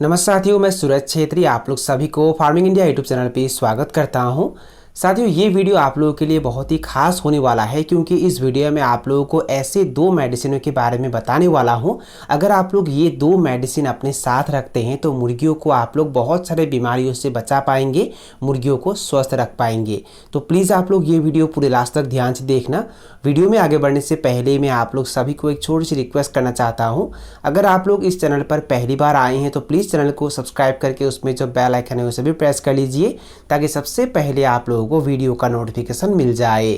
नमस्कार साथियों, मैं सूरज छेत्री आप लोग सभी को फार्मिंग इंडिया यूट्यूब चैनल पे स्वागत करता हूं। साथियों, ये वीडियो आप लोगों के लिए बहुत ही खास होने वाला है क्योंकि इस वीडियो में आप लोगों को ऐसे दो मेडिसिनों के बारे में बताने वाला हूं। अगर आप लोग ये दो मेडिसिन अपने साथ रखते हैं तो मुर्गियों को आप लोग बहुत सारे बीमारियों से बचा पाएंगे, मुर्गियों को स्वस्थ रख पाएंगे। तो प्लीज़ आप लोग ये वीडियो पूरे लास्ट तक ध्यान से देखना। वीडियो में आगे बढ़ने से पहले मैं आप लोग सभी को एक छोटी सी रिक्वेस्ट करना चाहता हूँ। अगर आप लोग इस चैनल पर पहली बार आए हैं तो प्लीज़ चैनल को सब्सक्राइब करके उसमें जो बेल आइकन है उसे भी प्रेस कर लीजिए ताकि सबसे पहले आप लोगों को वीडियो का नोटिफिकेशन मिल जाए।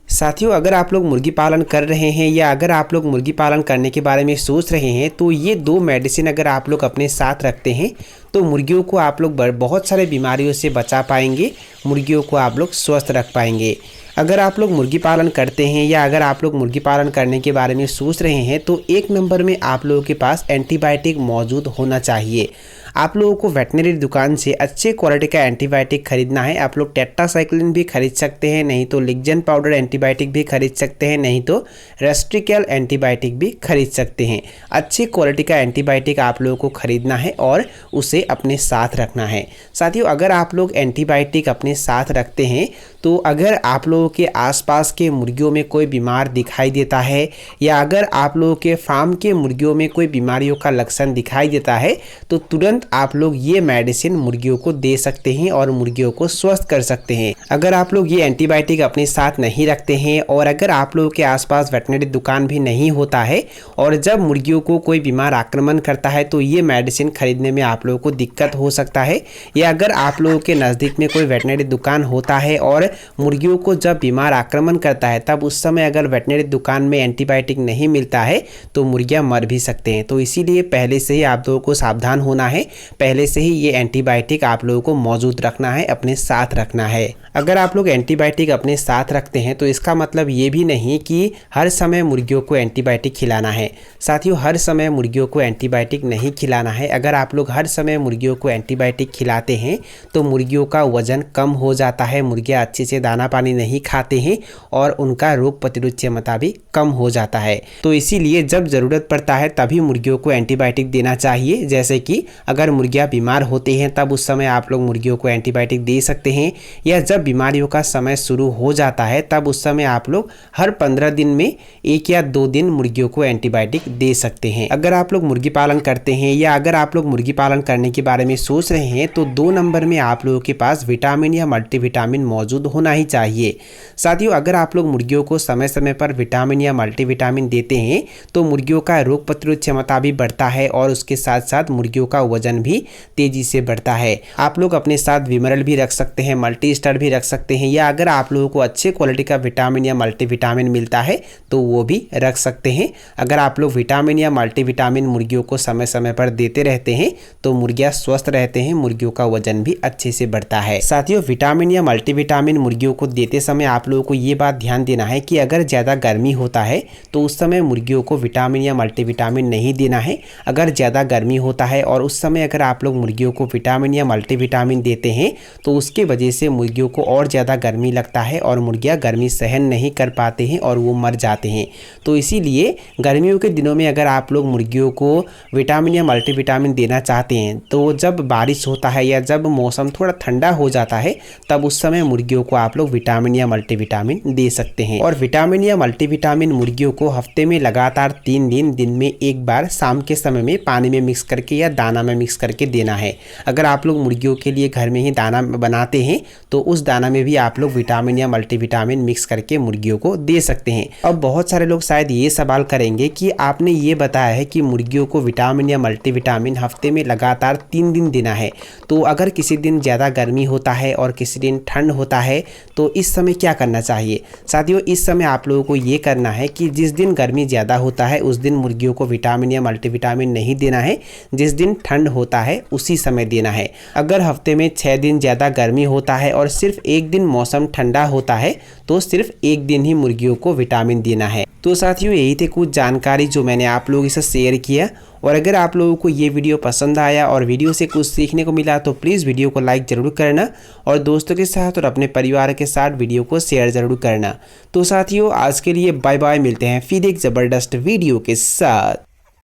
साथियों, अगर आप लोग मुर्गी पालन कर रहे हैं या अगर आप लोग मुर्गी पालन करने के बारे में सोच रहे हैं तो ये दो मेडिसिन अगर आप लोग अपने साथ रखते हैं तो मुर्गियों को आप लोग बहुत सारे बीमारियों से बचा पाएंगे, मुर्गियों को आप लोग स्वस्थ रख पाएंगे। अगर आप लोग मुर्गी पालन करते हैं या अगर आप लोग मुर्गी पालन करने के बारे में सोच रहे हैं तो एक नंबर में आप लोगों के पास एंटीबायोटिक मौजूद होना चाहिए। आप लोगों को वेटनरी दुकान से अच्छे क्वालिटी का एंटीबायोटिक खरीदना है। आप लोग टेट्रासाइक्लिन भी खरीद सकते हैं, नहीं तो लिग्जन पाउडर एंटीबायोटिक भी खरीद सकते हैं, नहीं तो रेस्ट्रिकल एंटीबायोटिक भी खरीद सकते हैं। अच्छी क्वालिटी का एंटीबायोटिक आप लोगों को खरीदना है और उसे अपने साथ रखना है। साथियों, अगर आप लोग एंटीबायोटिक अपने साथ रखते हैं तो अगर आप लोगों के आसपास के मुर्गियों में कोई बीमार दिखाई देता है या अगर आप लोगों के फार्म के मुर्गियों में कोई बीमारियों का लक्षण दिखाई देता है तो तुरंत आप लोग ये मेडिसिन मुर्गियों को दे सकते हैं और मुर्गियों को स्वस्थ कर सकते हैं। अगर आप लोग ये एंटीबायोटिक अपने साथ नहीं रखते हैं और अगर आप लोगों के आसपास वेटनरी दुकान भी नहीं होता है और जब मुर्गियों को कोई बीमार आक्रमण करता है तो ये मेडिसिन खरीदने में आप लोगों को दिक्कत हो सकता है। या अगर आप लोगों के नज़दीक में कोई वेटनरी दुकान होता है और मुर्गियों को जब बीमार आक्रमण करता है तब उस समय अगर वेटनरी दुकान में एंटीबायोटिक नहीं मिलता है तो मुर्गियां मर भी सकते हैं। तो इसीलिए पहले से ही आप लोगों को सावधान होना है, पहले से ही ये एंटीबायोटिक आप लोगों को मौजूद रखना है, अपने साथ रखना है। अगर आप लोग एंटीबायोटिक अपने साथ रखते हैं तो इसका मतलब ये भी नहीं कि हर समय मुर्गियों को एंटीबायोटिक खिलाना है। साथियों, हर समय मुर्गियों को एंटीबायोटिक नहीं खिलाना है। अगर आप लोग हर समय मुर्गियों को एंटीबायोटिक खिलाते हैं तो मुर्गियों का वजन कम हो जाता है, मुर्गियाँ अच्छे से दाना पानी नहीं खाते हैं और उनका रोग प्रतिरोध क्षमता भी कम हो जाता है। तो इसीलिए जब ज़रूरत पड़ता है तभी मुर्गियों को एंटीबायोटिक देना चाहिए। जैसे कि अगर मुर्गियाँ बीमार होती हैं तब उस समय आप लोग मुर्गियों को एंटीबायोटिक दे सकते हैं, या जब बीमारियों का समय शुरू हो जाता है तब उस समय आप लोग हर 15 दिन में 1 या 2 दिन मुर्गियों को एंटीबायोटिक दे सकते हैं। अगर आप लोग मुर्गी पालन करते हैं या अगर आप लोग मुर्गी पालन करने के बारे में सोच रहे हैं तो 2 नंबर में आप लोगों के पास विटामिन या मल्टीविटामिन मौजूद होना ही चाहिए। साथियों, अगर आप लोग मुर्गियों को समय समय पर विटामिन या मल्टीविटामिन देते हैं तो मुर्गियों का रोग प्रतिरोध क्षमता भी बढ़ता है और उसके साथ साथ मुर्गियों का वजन भी तेजी से बढ़ता है। आप लोग अपने साथ विमरल भी रख सकते हैं, मल्टी स्टार भी रख सकते हैं, या अगर आप लोगों को अच्छे क्वालिटी का विटामिन या मल्टीविटामिन मिलता है तो वो भी रख सकते हैं। अगर आप लोग विटामिन या मल्टीविटामिन मुर्गियों को समय समय पर देते रहते हैं तो मुर्गियां स्वस्थ रहते हैं, मुर्गियों का वजन भी अच्छे से बढ़ता है। साथियों, विटामिन या मल्टीविटामिन मुर्गियों को देते समय आप लोगों को ये बात ध्यान देना है कि अगर ज़्यादा गर्मी होता है तो उस समय मुर्गियों को विटामिन या मल्टीविटामिन नहीं देना है। अगर ज़्यादा गर्मी होता है और उस समय अगर आप लोग मुर्गियों को विटामिन या मल्टीविटामिन देते हैं तो उसके वजह से मुर्गियों को और ज़्यादा गर्मी लगता है और मुर्गियाँ गर्मी सहन नहीं कर पाते हैं और वो मर जाते हैं। तो इसीलिए गर्मियों के दिनों में अगर आप लोग मुर्गियों को विटामिन या मल्टीविटामिन देना चाहते हैं तो जब बारिश होता है या जब मौसम थोड़ा ठंडा हो जाता है तब उस समय मुर्गियों को आप लोग विटामिन या मल्टीविटामिन दे सकते हैं। और विटामिन या मल्टीविटामिन मुर्गियों को हफ्ते में लगातार 3 दिन में एक बार शाम के समय में पानी में मिक्स करके या दाना में मिक्स करके देना है। अगर आप लोग मुर्गियों के लिए घर में ही दाना बनाते हैं तो उस दाना में भी आप लोग विटामिन या मल्टीविटामिन मिक्स करके मुर्गियों को दे सकते हैं। अब बहुत सारे लोग शायद ये सवाल करेंगे कि आपने ये बताया है कि मुर्गियों को विटामिन या मल्टीविटामिन हफ्ते में लगातार 3 दिन देना है, तो अगर किसी दिन ज़्यादा गर्मी होता है और किसी दिन ठंड होता है तो इस समय क्या करना चाहिए? साथियों, इस समय आप लोगों को ये करना है कि जिस दिन गर्मी ज़्यादा होता है उस दिन मुर्गियों को विटामिन या मल्टीविटामिन नहीं देना है, जिस दिन ठंड होता है उसी समय देना है। अगर हफ्ते में 6 दिन ज़्यादा गर्मी होता है और सिर्फ 1 दिन मौसम ठंडा होता है तो सिर्फ 1 दिन ही मुर्गियों को विटामिन देना है। तो साथियों, यही थे कुछ जानकारी जो मैंने आप लोगों से शेयर किया। और अगर आप लोगों को ये वीडियो पसंद आया और वीडियो से कुछ सीखने को मिला तो प्लीज़ वीडियो को लाइक ज़रूर करना और दोस्तों के साथ और अपने परिवार के साथ वीडियो को शेयर ज़रूर करना। तो साथियों, आज के लिए बाय बाय, मिलते हैं फिर एक ज़बरदस्त वीडियो के साथ।